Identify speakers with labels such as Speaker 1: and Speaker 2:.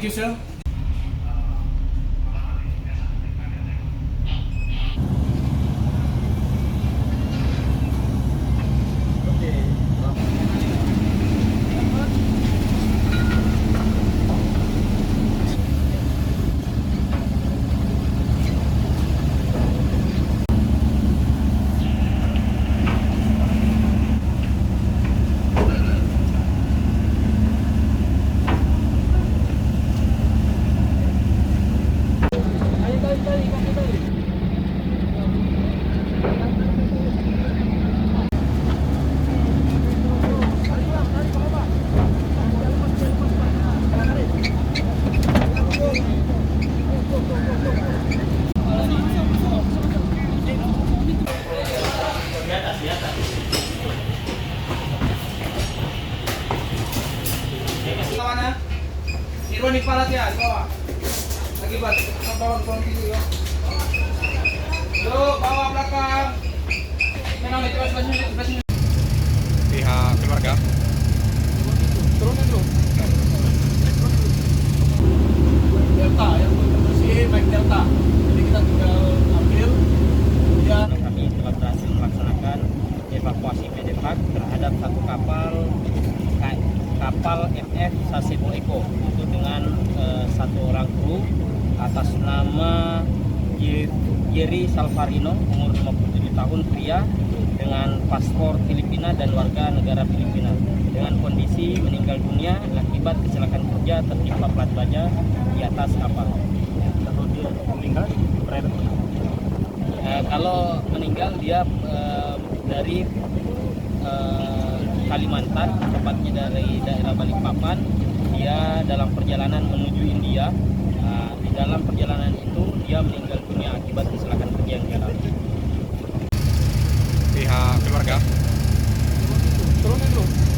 Speaker 1: Thank you, sir.
Speaker 2: Mana? Irwan di kepala ya, di bawah. Lagi buat bawah dulu ya. Yuk, bawah belakang. Menang itu sebelah sini.
Speaker 1: Pihak keluarga.
Speaker 2: Turunin dulu. Delta ya, bersih baik Delta. Jadi kita tinggal ambil kemudian
Speaker 3: kami telah berhasil melaksanakan evakuasi medevac terhadap satu kapal MF Sasebo Eko itu dengan satu orang kru atas nama Jerry Salvarino umur 57 tahun pria dengan paspor Filipina dan warga negara Filipina dengan kondisi meninggal dunia akibat kecelakaan kerja tertimpa plat baja di atas kapal.
Speaker 1: Kalau dia meninggal,
Speaker 3: Kalau meninggal dia dari Kalimantan, tepatnya dari daerah Balikpapan. Dia dalam perjalanan menuju India. Di dalam perjalanan itu dia meninggal dunia akibat kecelakaan kerja yang dialami.
Speaker 1: pihak keluarga.
Speaker 2: turunin dulu.